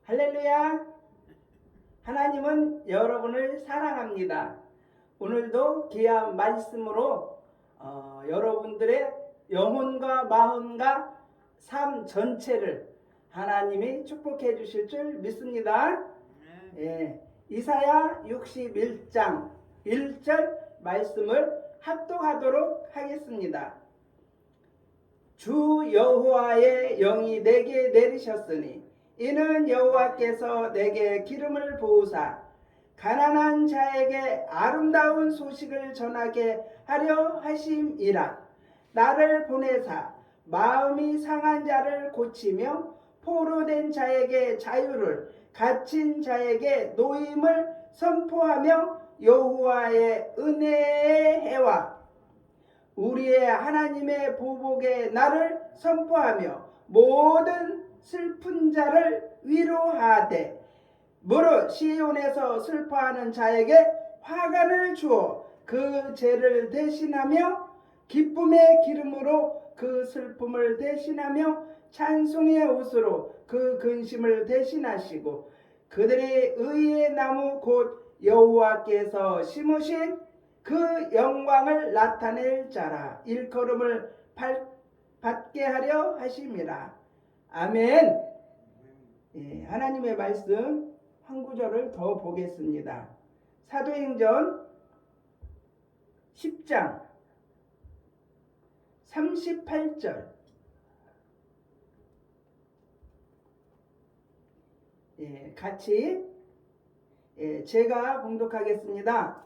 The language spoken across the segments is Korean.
할렐루야. 하나님은 여러분을 사랑합니다. 오늘도 귀한 말씀으로 여러분들의 영혼과 마음과 삶 전체를 하나님이 축복해 주실 줄 믿습니다. 이사야 61장 1절 말씀을 합독하도록 하겠습니다. 주 여호와의 영이 내게 내리셨으니 이는 여호와께서 내게 기름을 부으사 가난한 자에게 아름다운 소식을 전하게 하려 하심이라. 나를 보내사 마음이 상한 자를 고치며 포로된 자에게 자유를, 갇힌 자에게 노임을 선포하며 여호와의 은혜의 해와 우리의 하나님의 보복의 날을 선포하며 모든 슬픈 자를 위로하되 무릇 시온에서 슬퍼하는 자에게 화관을 주어 그 죄를 대신하며 기쁨의 기름으로 그 슬픔을 대신하며 찬송의 옷으로 그 근심을 대신하시고 그들의 의의 나무 곧 여호와께서 심으신 그 영광을 나타낼 자라 일컬음을 받게 하려 하심이라. 아멘. 하나님의 말씀 한 구절을 더 보겠습니다. 사도행전 10장 38절. 같이 제가 봉독하겠습니다.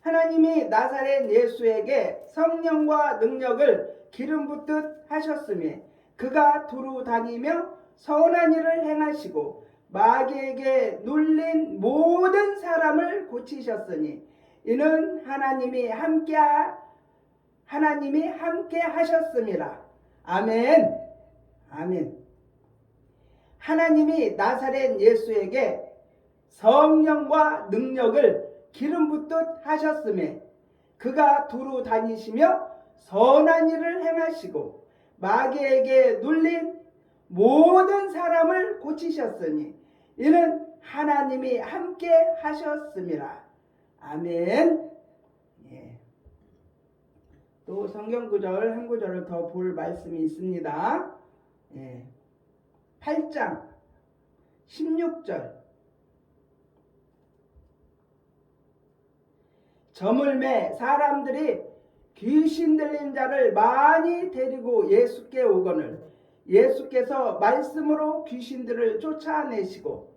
하나님이 나사렛 예수에게 성령과 능력을 기름 붓듯 하셨으며 그가 두루 다니며 선한 일을 행하시고 마귀에게 눌린 모든 사람을 고치셨으니 이는 하나님이 함께 하셨음이라. 아멘. 아멘. 하나님이 나사렛 예수에게 성령과 능력을 기름 붓듯 하셨음에 그가 두루 다니시며 선한 일을 행하시고 마귀에게 눌린 모든 사람을 고치셨으니 이는 하나님이 함께 하셨음이라. 아멘. 또 성경 구절 한 구절을 더 볼 말씀이 있습니다. 8장 16절. 저물매 사람들이 귀신 들린 자를 많이 데리고 예수께 오거늘 예수께서 말씀으로 귀신들을 쫓아내시고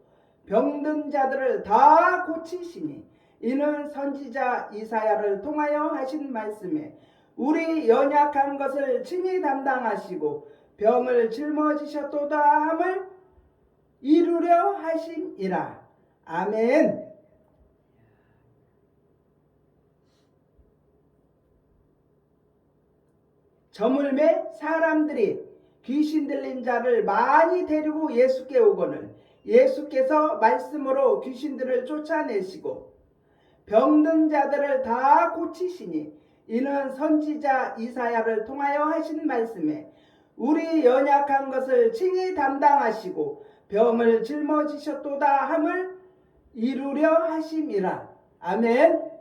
병든 자들을 다 고치시니 이는 선지자 이사야를 통하여 하신 말씀에 우리 연약한 것을 친히 담당하시고 병을 짊어지셨도다 함을 이루려 하심이라. 아멘. 저물매 사람들이 귀신 들린 자를 많이 데리고 예수께 오거늘 예수께서 말씀으로 귀신들을 쫓아내시고 병든 자들을 다 고치시니 이는 선지자 이사야를 통하여 하신 말씀에 우리 연약한 것을 친히 담당하시고 병을 짊어지셨도다 함을 이루려 하심이라. 아멘.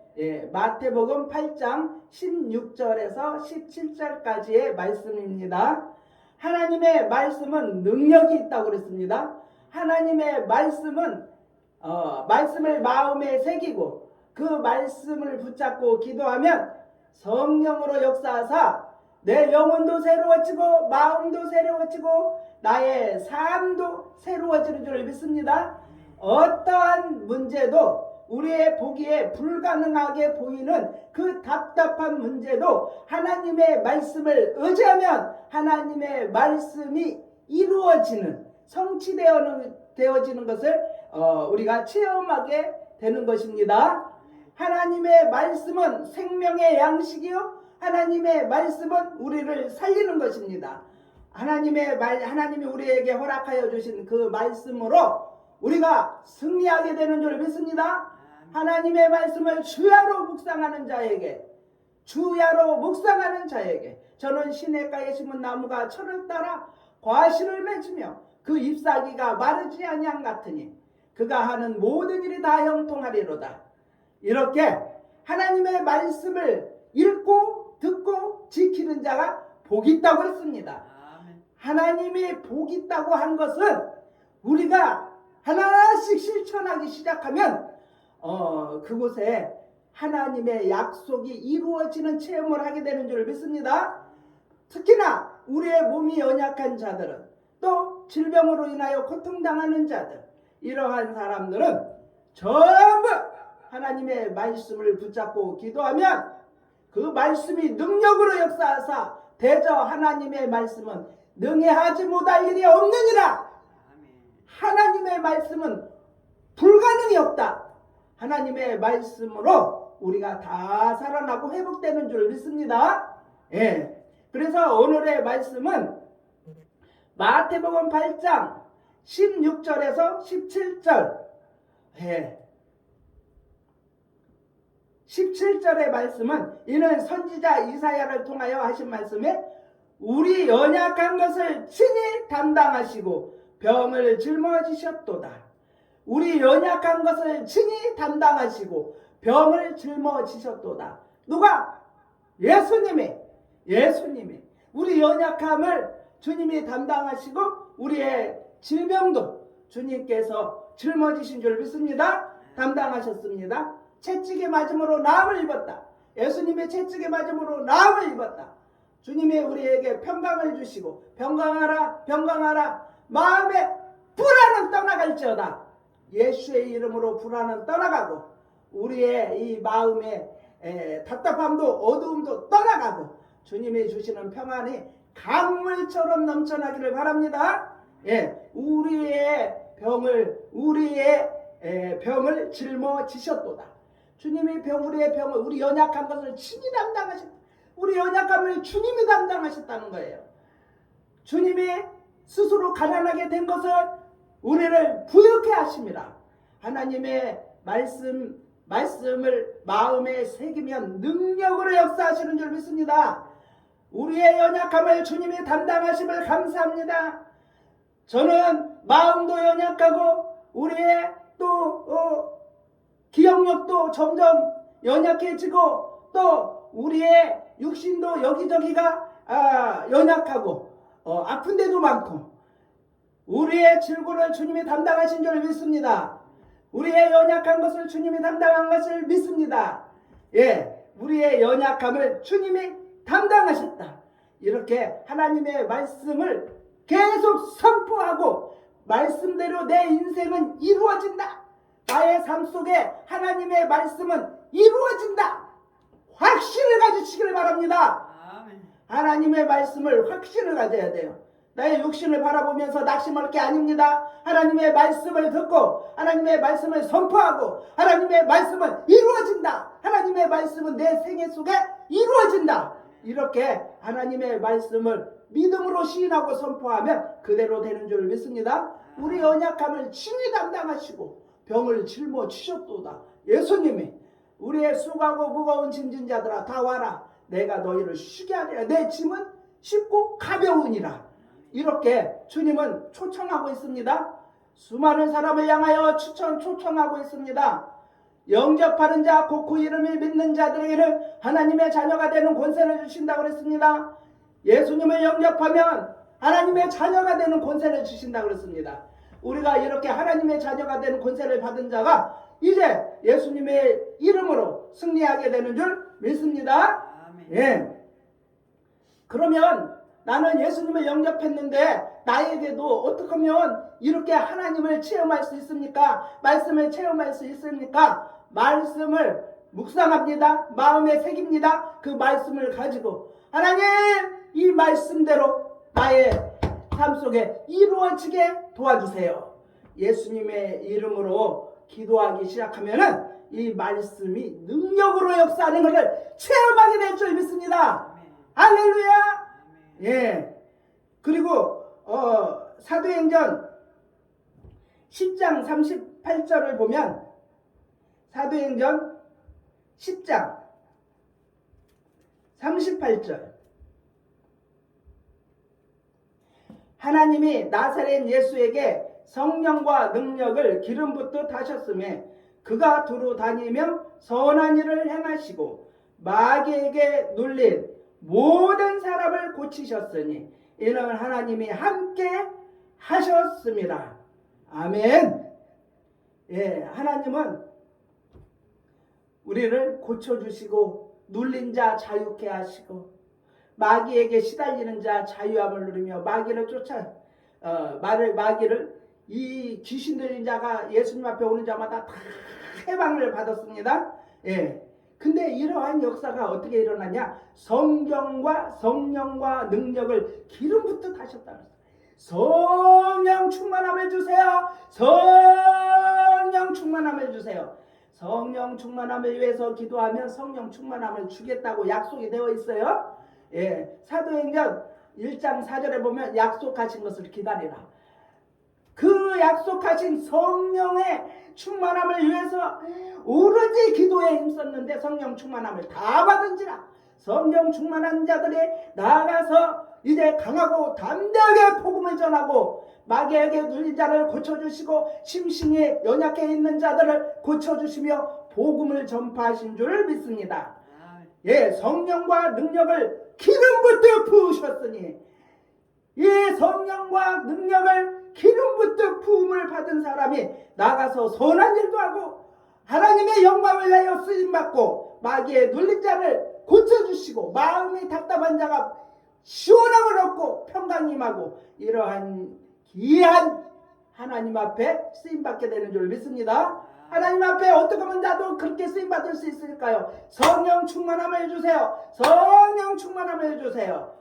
마태복음 8장 16절에서 17절까지의 말씀입니다. 하나님의 말씀은 능력이 있다고 그랬습니다. 하나님의 말씀은 말씀을 마음에 새기고 그 말씀을 붙잡고 기도하면 성령으로 역사하사 내 영혼도 새로워지고 마음도 새로워지고 나의 삶도 새로워지는 줄 믿습니다. 어떠한 문제도 우리의 보기에 불가능하게 보이는 그 답답한 문제도 하나님의 말씀을 의지하면 하나님의 말씀이 이루어지는 성취되어지는 것을 우리가 체험하게 되는 것입니다. 하나님의 말씀은 생명의 양식이요 하나님의 말씀은 우리를 살리는 것입니다. 하나님이 우리에게 허락하여 주신 그 말씀으로 우리가 승리하게 되는 줄 믿습니다. 하나님의 말씀을 주야로 묵상하는 자에게 저는 시냇가에 심은 나무가 철을 따라 과실을 맺으며 그 잎사귀가 마르지 아니한 같으니 그가 하는 모든 일이 다 형통하리로다. 이렇게 하나님의 말씀을 읽고 듣고 지키는 자가 복이 있다고 했습니다. 하나님이 복이 있다고 한 것은 우리가 하나씩 실천하기 시작하면 그곳에 하나님의 약속이 이루어지는 체험을 하게 되는 줄 믿습니다. 특히나 우리의 몸이 연약한 자들은, 또 질병으로 인하여 고통당하는 자들, 이러한 사람들은 전부 하나님의 말씀을 붙잡고 기도하면 그 말씀이 능력으로 역사하사 대저 하나님의 말씀은 능히하지 못할 일이 없느니라. 하나님의 말씀은 불가능이 없다. 하나님의 말씀으로 우리가 다 살아나고 회복되는 줄 믿습니다. 예. 그래서 오늘의 말씀은 마태복음 8장 16절에서 17절. 예. 17절의 말씀은 이는 선지자 이사야를 통하여 하신 말씀에 우리 연약한 것을 친히 담당하시고 병을 짊어지셨도다. 우리 연약한 것을 친히 담당하시고 병을 짊어지셨도다. 누가? 예수님이 우리 연약함을 주님이 담당하시고 우리의 질병도 주님께서 짊어지신 줄 믿습니다. 담당하셨습니다. 채찍에 맞음으로 나음을 입었다. 예수님의 채찍에 맞음으로 나음을 입었다. 주님이 우리에게 평강을 주시고 평강하라 마음의 불안은 떠나갈지어다. 예수의 이름으로 불안은 떠나가고 우리의 이 마음의 답답함도 어두움도 떠나가고 주님이 주시는 평안이 강물처럼 넘쳐나기를 바랍니다. 예, 우리의 병을 짊어지셨도다. 주님이 우리의 병을, 우리 연약한 것을 친히 담당하셨다. 우리 연약함을 주님이 담당하셨다는 거예요. 주님이 스스로 가난하게 된 것을 우리를 부유케 하심이라. 하나님의 말씀을 마음에 새기면 능력으로 역사하시는 줄 믿습니다. 우리의 연약함을 주님이 담당하심을 감사합니다. 저는 마음도 연약하고 우리의 또 기억력도 점점 연약해지고 또 우리의 육신도 여기저기가 연약하고 아픈 데도 많고 우리의 질고를 주님이 담당하신 줄 믿습니다. 우리의 연약한 것을 주님이 담당한 것을 믿습니다. 예, 우리의 연약함을 주님이 담당하셨다. 이렇게 하나님의 말씀을 계속 선포하고 말씀대로 내 인생은 이루어진다. 나의 삶 속에 하나님의 말씀은 이루어진다. 확신을 가지시기를 바랍니다. 하나님의 말씀을 확신을 가져야 돼요. 나의 육신을 바라보면서 낙심할 게 아닙니다. 하나님의 말씀을 듣고 하나님의 말씀을 선포하고 하나님의 말씀은 이루어진다. 하나님의 말씀은 내 생애 속에 이루어진다. 이렇게 하나님의 말씀을 믿음으로 시인하고 선포하면 그대로 되는 줄 믿습니다. 우리 연약함을 친히 담당하시고 병을 짊어지셨도다. 예수님이 우리의 수고하고 무거운 짐진 자들아 다 와라. 내가 너희를 쉬게 하리라. 내 짐은 쉽고 가벼우니라. 이렇게 주님은 초청하고 있습니다. 수많은 사람을 향하여 초청하고 있습니다. 영접하는 자, 곧 그 이름을 믿는 자들에게는 하나님의 자녀가 되는 권세를 주신다고 그랬습니다. 예수님을 영접하면 하나님의 자녀가 되는 권세를 주신다고 그랬습니다. 우리가 이렇게 하나님의 자녀가 되는 권세를 받은 자가 이제 예수님의 이름으로 승리하게 되는 줄 믿습니다. 예. 그러면 나는 예수님을 영접했는데 나에게도 어떻게 하면 이렇게 하나님을 체험할 수 있습니까? 말씀을 체험할 수 있습니까? 말씀을 묵상합니다. 마음에 새깁니다. 그 말씀을 가지고 하나님 이 말씀대로 나의 삶 속에 이루어지게 도와주세요. 예수님의 이름으로 기도하기 시작하면은 이 말씀이 능력으로 역사하는 것을 체험하게 될 줄 믿습니다. 할렐루야. 예. 그리고 사도행전 10장 38절을 보면 사도행전 10장 38절 하나님이 나사렛 예수에게 성령과 능력을 기름 붓듯 하셨음에 그가 두루 다니며 선한 일을 행하시고 마귀에게 눌린 모든 사람을 고치셨으니 이는 하나님이 함께 하셨습니다. 아멘. 예, 하나님은 우리를 고쳐주시고 눌린 자 자유케 하시고 마귀에게 시달리는 자 자유함을 누리며 마귀를 마귀를 이 귀신 들린 자가 예수님 앞에 오는 자마다 다 해방을 받았습니다. 예. 근데 이러한 역사가 어떻게 일어나냐? 성경과 성령과 능력을 기름 붓듯 하셨다. 성령 충만함을 주세요. 성령 충만함을 주세요. 성령 충만함을 위해서 기도하면 성령 충만함을 주겠다고 약속이 되어 있어요. 예, 사도행전 1장 4절에 보면 약속하신 것을 기다리라. 그 약속하신 성령의 충만함을 위해서 오로지 기도에 힘썼는데 성령 충만함을 다 받은지라. 성령 충만한 자들이 나아가서 이제 강하고 담대하게 복음을 전하고 마귀에게 눌린 자를 고쳐주시고 심신이 연약해 있는 자들을 고쳐주시며 복음을 전파하신 줄 믿습니다. 예, 성령과 능력을 기름 붓듯 부으셨으니 이 성령과 능력을 기름 붓듯 부음을 받은 사람이 나가서 선한 일도 하고 하나님의 영광을 위하여 쓰임받고 마귀의 눌린 자를 고쳐주시고 마음이 답답한 자가 시원함을 얻고 평강이 임하고 이러한 귀한 하나님 앞에 쓰임받게 되는 줄 믿습니다. 하나님 앞에 어떻게 하면 나도 그렇게 쓰임받을 수 있을까요? 성령 충만함을 주세요. 성령 충만함을 주세요.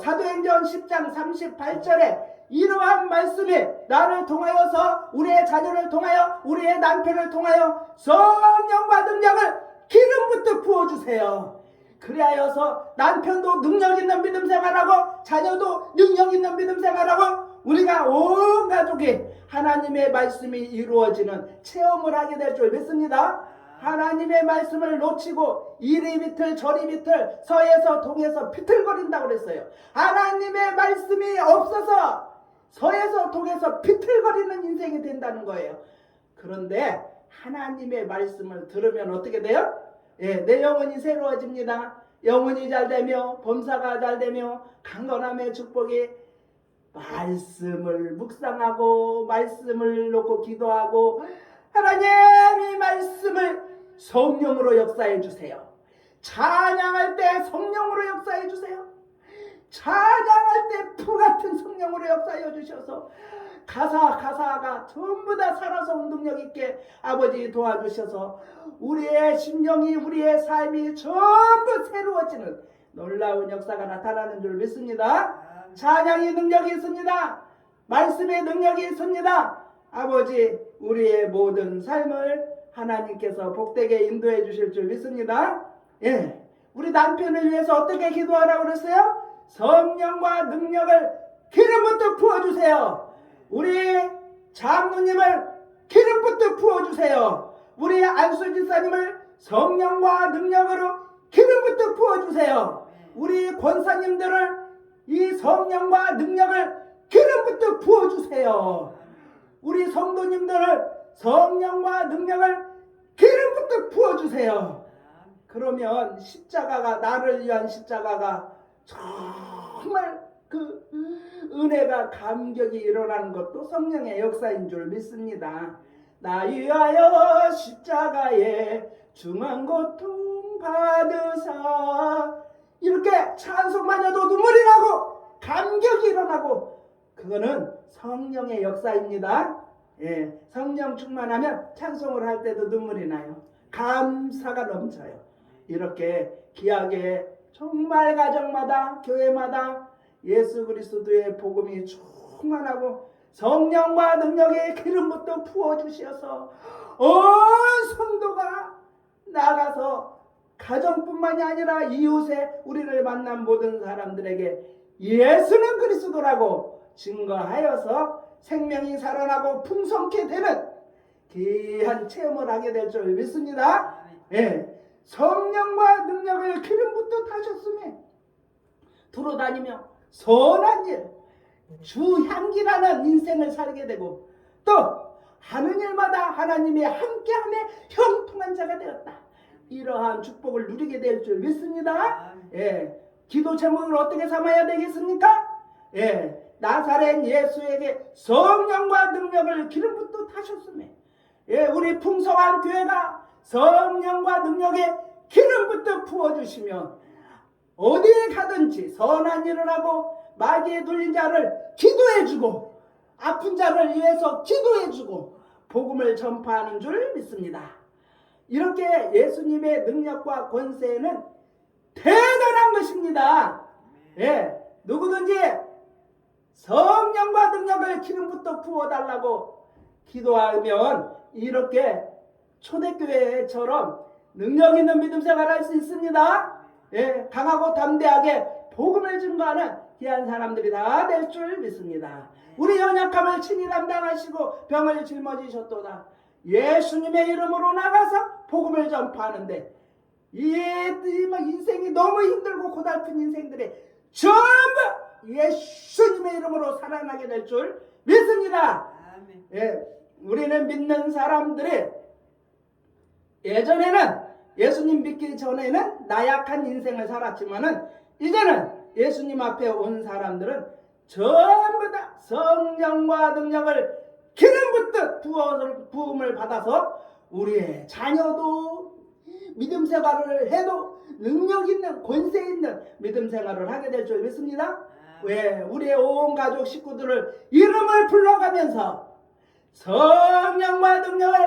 사도행전 10장 38절에 이러한 말씀이 나를 통하여서 우리의 자녀를 통하여 우리의 남편을 통하여 성령과 능력을 기름 붓듯 부어주세요. 그리하여서 남편도 능력 있는 믿음 생활하고 자녀도 능력 있는 믿음 생활하고 우리가 온 가족이 하나님의 말씀이 이루어지는 체험을 하게 될 줄 믿습니다. 하나님의 말씀을 놓치고 이리 비틀 저리 비틀 서에서 동에서 비틀거린다고 그랬어요. 하나님의 말씀이 없어서 서에서 동에서 비틀거리는 인생이 된다는 거예요. 그런데 하나님의 말씀을 들으면 어떻게 돼요? 예, 내 영혼이 새로워집니다. 영혼이 잘되며 범사가 잘되며 강건함의 축복이 말씀을 묵상하고 말씀을 놓고 기도하고 하나님의 말씀을 성령으로 역사해 주세요. 찬양할 때 성령으로 역사해 주세요. 찬양할 때 풀같은 성령으로 역사해 주셔서 가사가 전부 다 살아서 능력 있게 아버지 도와주셔서 우리의 심령이 우리의 삶이 전부 새로워지는 놀라운 역사가 나타나는 줄 믿습니다. 찬양의 능력이 있습니다. 말씀의 능력이 있습니다. 아버지 우리의 모든 삶을 하나님께서 복되게 인도해 주실 줄 믿습니다. 예, 우리 남편을 위해서 어떻게 기도하라고 그랬어요? 성령과 능력을 기름 붓듯 부어주세요. 우리 장로님을 기름 붓듯 부어주세요. 우리 안수 집사님을 성령과 능력으로 기름 붓듯 부어주세요. 우리 권사님들을 이 성령과 능력을 기름 붓듯 부어주세요. 우리 성도님들을 성령과 능력을 기름 붓듯 부어주세요. 그러면 십자가가 나를 위한 십자가가 정말 그 은혜가 감격이 일어나는 것도 성령의 역사인 줄 믿습니다. 나 위하여 십자가에 중한 고통 받으사 이렇게 찬송만 해도 눈물이 나고 감격이 일어나고 그거는 성령의 역사입니다. 예, 성령 충만하면 찬송을 할 때도 눈물이 나요. 감사가 넘쳐요. 이렇게 귀하게 정말 가정마다 교회마다 예수 그리스도의 복음이 충만하고 성령과 능력의 기름 붓듯 부어주셔서 온 성도가 나가서 가정뿐만이 아니라 이웃에 우리를 만난 모든 사람들에게 예수는 그리스도라고 증거하여서 생명이 살아나고 풍성케 되는 귀한 체험을 하게 될 줄 믿습니다. 예, 성령과 능력을 기름 붓듯 하셨으니 두루 다니며 선한 일 주향기라는 인생을 살게 되고 또 하는 일마다 하나님의 함께함에 형통한 자가 되었다. 이러한 축복을 누리게 될 줄 믿습니다. 예, 기도 제목을 어떻게 삼아야 되겠습니까? 예, 나사렛 예수에게 성령과 능력을 기름 붓듯 하셨으며, 예, 우리 풍성한 교회가 성령과 능력에 기름 붓듯 부어주시면 어디에 가든지 선한 일을 하고 마귀에 눌린 자를 기도해주고 아픈 자를 위해서 기도해주고 복음을 전파하는 줄 믿습니다. 이렇게 예수님의 능력과 권세는 대단한 것입니다. 예, 누구든지 성령과 능력을 기름부터 부어달라고 기도하면 이렇게 초대교회처럼 능력 있는 믿음 생활을 할 수 있습니다. 예, 강하고 담대하게 복음을 증거하는 귀한 사람들이 다 될 줄 믿습니다. 우리 연약함을 친히 담당하시고 병을 짊어지셨도다. 예수님의 이름으로 나가서 복음을 전파하는데 이 인생이 너무 힘들고 고달픈 인생들이 전부 예수님의 이름으로 살아나게 될 줄 믿습니다. 예, 우리는 믿는 사람들이 예전에는 예수님 믿기 전에는 나약한 인생을 살았지만은 이제는 예수님 앞에 온 사람들은 전부 다 성령과 능력을 기름 붓듯 부음을 받아서 우리의 자녀도 믿음 생활을 해도 능력 있는 권세 있는 믿음 생활을 하게 될 줄 믿습니다. 왜 우리의 온 가족 식구들을 이름을 불러가면서 성령과 능력을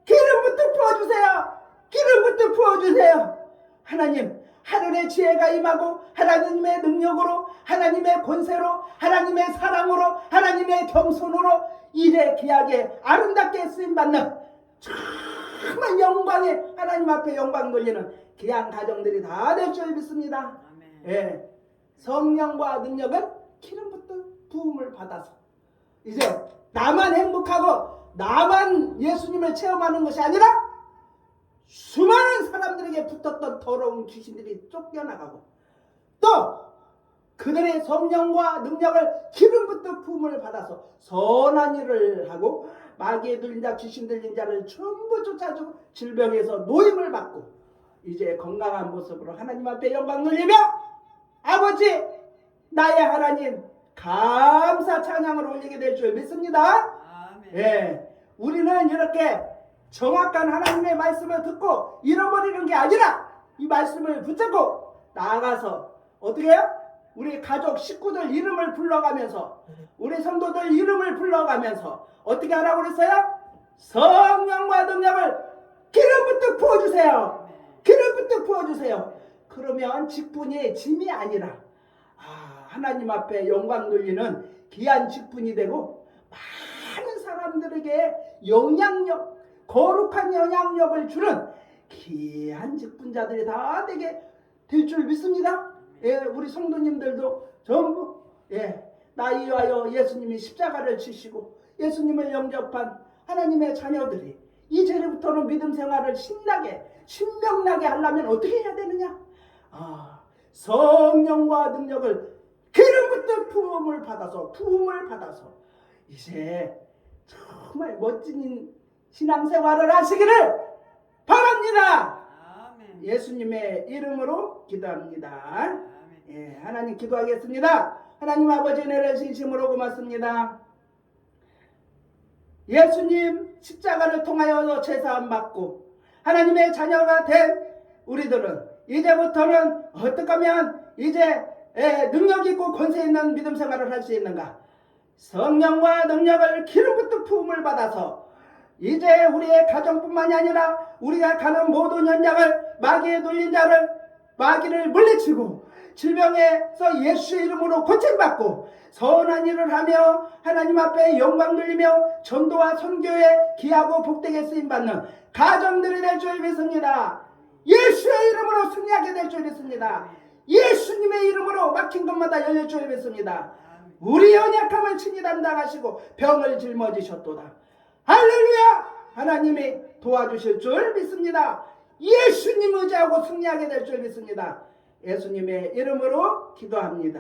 기름 붓듯 부어주세요. 기름 붓듯 부어주세요. 하나님, 하늘의 지혜가 임하고 하나님의 능력으로 하나님의 권세로 하나님의 사랑으로 하나님의 겸손으로 이래 귀하게 아름답게 쓰임받는 정말 영광에 하나님 앞에 영광 돌리는 귀한 가정들이 다 될 줄 믿습니다. 예, 성령과 능력은 기름 붓듯 부음을 받아서 이제 나만 행복하고 나만 예수님을 체험하는 것이 아니라 수많은 사람들에게 붙었던 더러운 귀신들이 쫓겨나가고 또 그들의 성령과 능력을 기름 붓듯 부음을 받아서 선한 일을 하고 마귀에 들린 자 귀신 들린 자를 전부 쫓아주고 질병에서 노임을 받고 이제 건강한 모습으로 하나님 앞에 영광 돌리며 아버지 나의 하나님 감사 찬양을 올리게 될 줄 믿습니다. 예, 우리는 이렇게 정확한 하나님의 말씀을 듣고 잃어버리는 게 아니라 이 말씀을 붙잡고 나아가서 어떻게 해요? 우리 가족 식구들 이름을 불러가면서 우리 성도들 이름을 불러가면서 어떻게 하라고 그랬어요? 성령과 능력을 기름 붓듯 부어주세요. 기름 붓듯 부어주세요. 그러면 직분이 짐이 아니라 하나님 앞에 영광 돌리는 귀한 직분이 되고 많은 사람들에게 영향력 거룩한 영향력을 주는 귀한 직분자들이 다 되게 될 줄 믿습니다. 예, 우리 성도님들도 전부 나 위하여 예수님이 십자가를 지시고 예수님을 영접한 하나님의 자녀들이 이제부터는 믿음 생활을 신나게 신명나게 하려면 어떻게 해야 되느냐? 성령과 능력을 기름 붓듯 부음을 받아서 이제 정말 멋진 신앙생활을 하시기를 바랍니다. 아멘. 예수님의 이름으로 기도합니다. 예, 하나님 기도하겠습니다. 하나님 아버지 은혜를 진심으로 고맙습니다. 예수님 십자가를 통하여 죄사함 받고 하나님의 자녀가 된 우리들은 이제부터는 어떻게 하면 이제 능력 있고 권세 있는 믿음 생활을 할 수 있는가? 성령과 능력을 기름 붓듯 부음을 받아서 이제 우리의 가정뿐만이 아니라 우리가 가는 모든 현장을 마귀에 눌린 자를 마귀를 물리치고 질병에서 예수의 이름으로 고침받고 선한 일을 하며 하나님 앞에 영광 돌리며 전도와 선교에 귀하고 복되게 쓰임받는 가정들이 될 줄 믿습니다. 예수의 이름으로 승리하게 될 줄 믿습니다. 예수님의 이름으로 막힌 것마다 열릴 줄 믿습니다. 우리 연약함을 친히 담당하시고 병을 짊어지셨도다. 할렐루야! 하나님이 도와주실 줄 믿습니다. 예수님 의지하고 승리하게 될 줄 믿습니다. 예수님의 이름으로 기도합니다.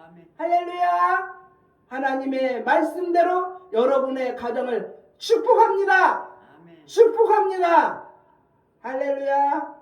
아멘. 할렐루야! 하나님의 말씀대로 여러분의 가정을 축복합니다. 아멘. 축복합니다. 할렐루야.